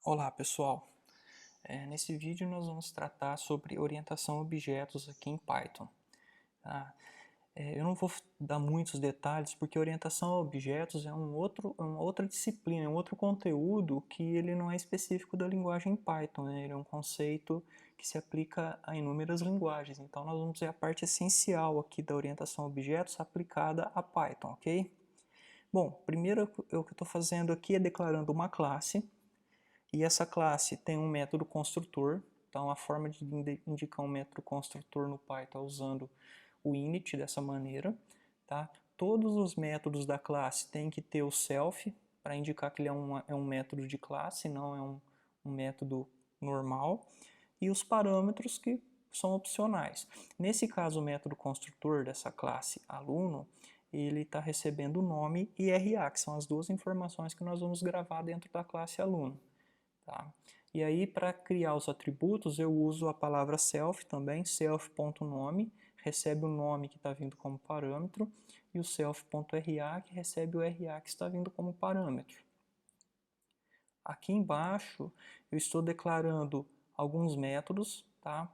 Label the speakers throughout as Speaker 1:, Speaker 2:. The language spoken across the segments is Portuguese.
Speaker 1: Olá pessoal, nesse vídeo nós vamos tratar sobre orientação a objetos aqui em Python. Tá? Eu não vou dar muitos detalhes porque orientação a objetos é uma outra disciplina, é um outro conteúdo que ele não é específico da linguagem Python, né? Ele é um conceito que se aplica a inúmeras linguagens, então nós vamos ver a parte essencial aqui da orientação a objetos aplicada a Python, ok? Bom, primeiro o que eu estou fazendo aqui é declarando uma classe. E essa classe tem um método construtor, então a forma de indicar um método construtor no Python é usando o init dessa maneira. Tá? Todos os métodos da classe têm que ter o self, para indicar que ele é um método de classe, não é um método normal. E os parâmetros que são opcionais. Nesse caso, o método construtor dessa classe aluno, ele está recebendo o nome e RA, que são as duas informações que nós vamos gravar dentro da classe aluno. Tá? E aí, para criar os atributos, eu uso a palavra self também, self.nome, recebe o nome que está vindo como parâmetro, e o self.ra, que recebe o RA que está vindo como parâmetro. Aqui embaixo, eu estou declarando alguns métodos, tá?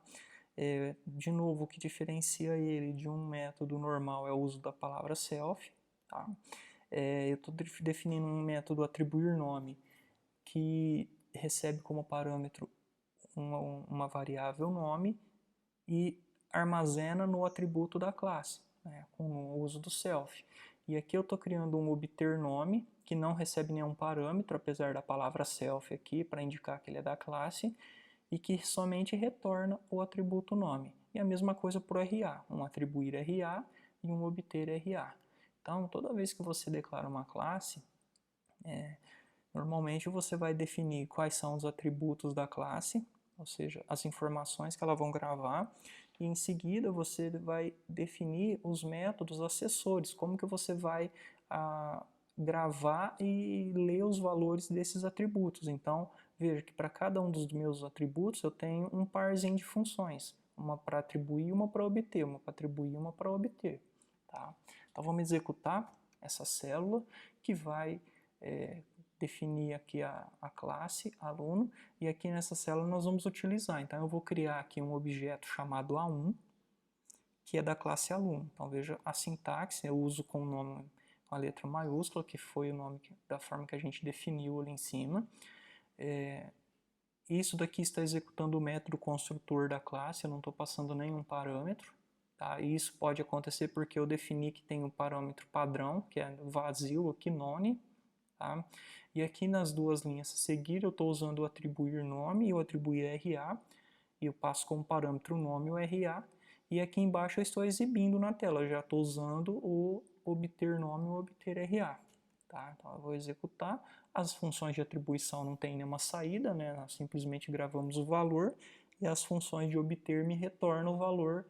Speaker 1: De novo, o que diferencia ele de um método normal é o uso da palavra self, tá? Eu estou definindo um método atribuir nome, que recebe como parâmetro uma variável nome e armazena no atributo da classe, né, com o uso do self. E aqui eu estou criando um obter nome, que não recebe nenhum parâmetro, apesar da palavra self aqui, para indicar que ele é da classe, e que somente retorna o atributo nome. E a mesma coisa para o RA, um atribuir RA e um obter RA. Então, toda vez que você declara uma classe, normalmente você vai definir quais são os atributos da classe, ou seja, as informações que ela vão gravar, e em seguida você vai definir os métodos acessores, como que você vai gravar e ler os valores desses atributos. Então, veja que para cada um dos meus atributos eu tenho um parzinho de funções, uma para atribuir e uma para obter, uma para atribuir e uma para obter. Tá? Então vamos executar essa célula que vai definir aqui a classe aluno, e aqui nessa célula nós vamos utilizar. Então eu vou criar aqui um objeto chamado A1, que é da classe aluno. Então veja a sintaxe, eu uso com o nome com a letra maiúscula, que foi o nome da forma que a gente definiu ali em cima. Isso daqui está executando o método construtor da classe, eu não estou passando nenhum parâmetro. Tá? E isso pode acontecer porque eu defini que tem um parâmetro padrão, que é vazio aqui, none. Tá? E aqui nas duas linhas a seguir eu estou usando o atribuir nome e o atribuir RA, e eu passo como parâmetro o nome e o RA, e aqui embaixo eu estou exibindo na tela, eu já estou usando o obter nome e o obter RA. Tá? Então eu vou executar, as funções de atribuição não tem nenhuma saída, né? Nós simplesmente gravamos o valor, e as funções de obter me retornam o valor,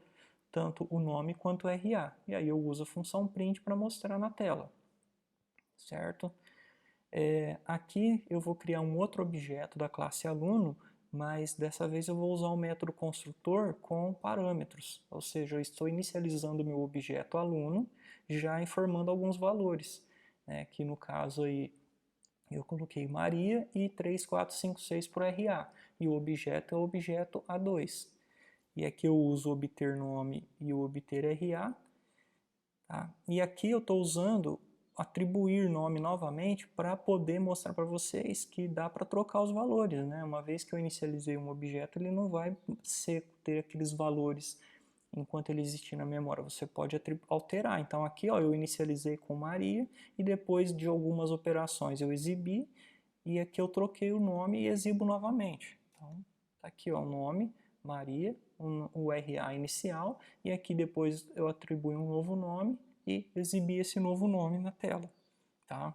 Speaker 1: tanto o nome quanto o RA. E aí eu uso a função print para mostrar na tela, certo? Aqui eu vou criar um outro objeto da classe aluno, mas dessa vez eu vou usar o método construtor com parâmetros, ou seja, eu estou inicializando o meu objeto aluno, já informando alguns valores, né, que no caso aí eu coloquei Maria e 3, 4, 5, 6 por RA, e o objeto é o objeto A2. E aqui eu uso o obter nome e o obter RA, tá? E aqui eu estou usando atribuir nome novamente para poder mostrar para vocês que dá para trocar os valores, né? Uma vez que eu inicializei um objeto, ele não vai ter aqueles valores enquanto ele existir na memória. Você pode alterar. Então aqui ó, eu inicializei com Maria e depois de algumas operações eu exibi, e aqui eu troquei o nome e exibo novamente. Então tá aqui ó, o nome, Maria, o RA inicial, e aqui depois eu atribuo um novo nome e exibir esse novo nome na tela. Tá?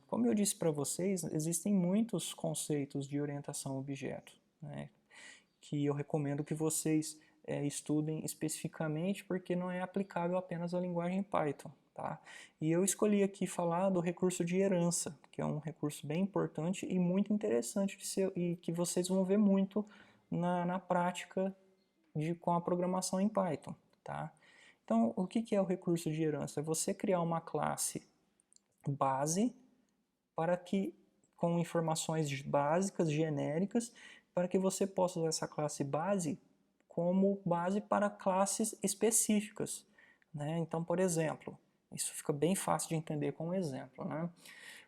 Speaker 1: Como eu disse para vocês, existem muitos conceitos de orientação a objeto, né, que eu recomendo que vocês estudem especificamente, porque não é aplicável apenas à linguagem Python. Tá? E eu escolhi aqui falar do recurso de herança, que é um recurso bem importante e muito interessante de ser, e que vocês vão ver muito na prática com a programação em Python. Tá? Então, o que é o recurso de herança? É você criar uma classe base para que com informações básicas, genéricas, para que você possa usar essa classe base como base para classes específicas, né? Então, por exemplo, isso fica bem fácil de entender com um exemplo, né?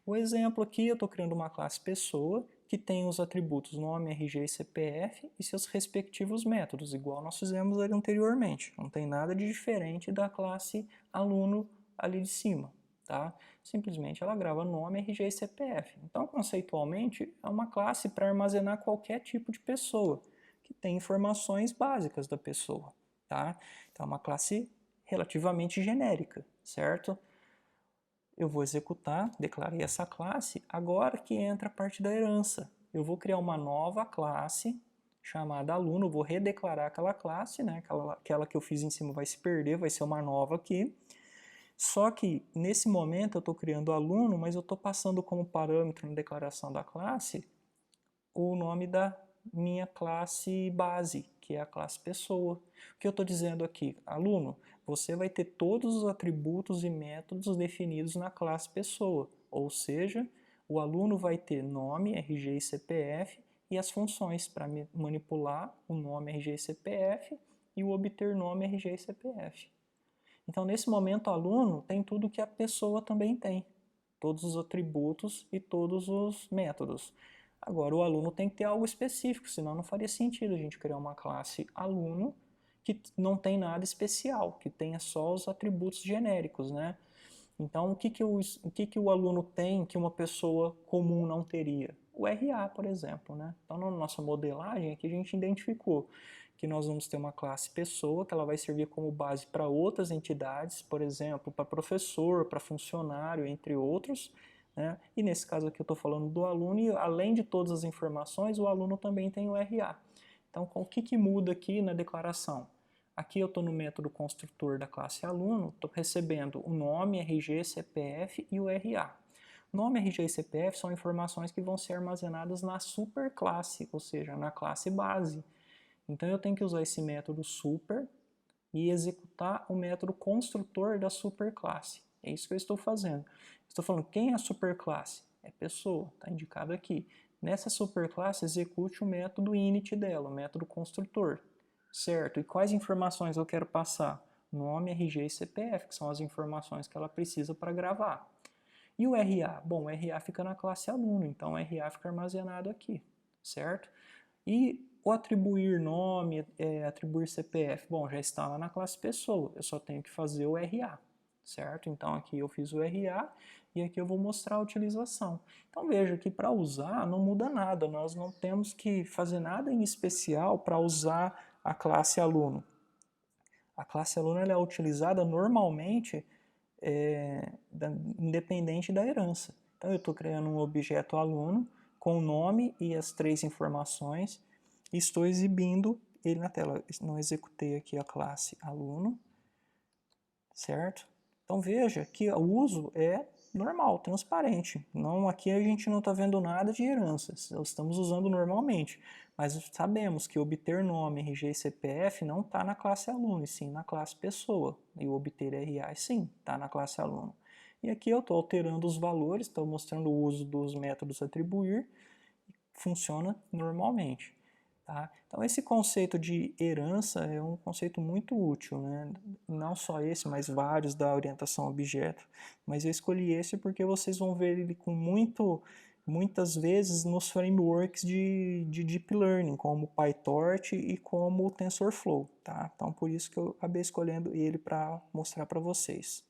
Speaker 1: O exemplo aqui, eu estou criando uma classe pessoa que tem os atributos nome, RG e CPF e seus respectivos métodos, igual nós fizemos ali anteriormente. Não tem nada de diferente da classe aluno ali de cima, tá? Simplesmente ela grava nome, RG e CPF. Então, conceitualmente, é uma classe para armazenar qualquer tipo de pessoa, que tem informações básicas da pessoa, tá? Então, é uma classe relativamente genérica, certo? Eu vou executar, declarei essa classe, agora que entra a parte da herança. Eu vou criar uma nova classe chamada aluno, vou redeclarar aquela classe, né? Aquela que eu fiz em cima vai se perder, vai ser uma nova aqui. Só que nesse momento eu estou criando aluno, mas eu estou passando como parâmetro na declaração da classe o nome da minha classe base, que é a classe pessoa. O que eu estou dizendo aqui? Aluno, você vai ter todos os atributos e métodos definidos na classe pessoa, ou seja, o aluno vai ter nome, RG e CPF e as funções para manipular o nome, RG e CPF e o obter nome, RG e CPF. Então, nesse momento, o aluno tem tudo que a pessoa também tem, todos os atributos e todos os métodos. Agora, o aluno tem que ter algo específico, senão não faria sentido a gente criar uma classe aluno que não tem nada especial, que tenha só os atributos genéricos, né? Então, o que o aluno tem que uma pessoa comum não teria? O RA, por exemplo, né? Então, na nossa modelagem aqui a gente identificou que nós vamos ter uma classe pessoa, que ela vai servir como base para outras entidades, por exemplo, para professor, para funcionário, entre outros, né? E nesse caso aqui eu estou falando do aluno, e além de todas as informações, o aluno também tem o RA. Então, o que muda aqui na declaração? Aqui eu estou no método construtor da classe aluno, estou recebendo o nome, RG, CPF e o RA. Nome, RG e CPF são informações que vão ser armazenadas na superclasse, ou seja, na classe base. Então eu tenho que usar esse método super e executar o método construtor da superclasse. É isso que eu estou fazendo. Estou falando quem é a superclasse? É pessoa, está indicado aqui. Nessa superclasse, execute o método init dela, o método construtor. Certo, e quais informações eu quero passar? Nome, RG e CPF, que são as informações que ela precisa para gravar. E o RA? Bom, o RA fica na classe aluno, então o RA fica armazenado aqui, certo? E o atribuir nome, atribuir CPF, bom, já está lá na classe pessoa, eu só tenho que fazer o RA, certo? Então aqui eu fiz o RA e aqui eu vou mostrar a utilização. Então veja que para usar não muda nada, nós não temos que fazer nada em especial para usar a classe aluno. A classe aluno ela é utilizada normalmente independente da herança. Então eu estou criando um objeto aluno com o nome e as 3 informações e estou exibindo ele na tela. Não executei aqui a classe aluno, certo? Então veja que o uso é normal, transparente. Não, aqui a gente não está vendo nada de heranças, estamos usando normalmente. Mas sabemos que obter nome, RG e CPF não está na classe aluno, e sim na classe pessoa. E o obter RA, sim, está na classe aluno. E aqui eu estou alterando os valores, estou mostrando o uso dos métodos atribuir, funciona normalmente. Tá? Então esse conceito de herança é um conceito muito útil, né? Não só esse, mas vários da orientação a objeto. Mas eu escolhi esse porque vocês vão ver ele com muitas vezes nos frameworks de Deep Learning, como PyTorch e como TensorFlow. Tá? Então por isso que eu acabei escolhendo ele para mostrar para vocês.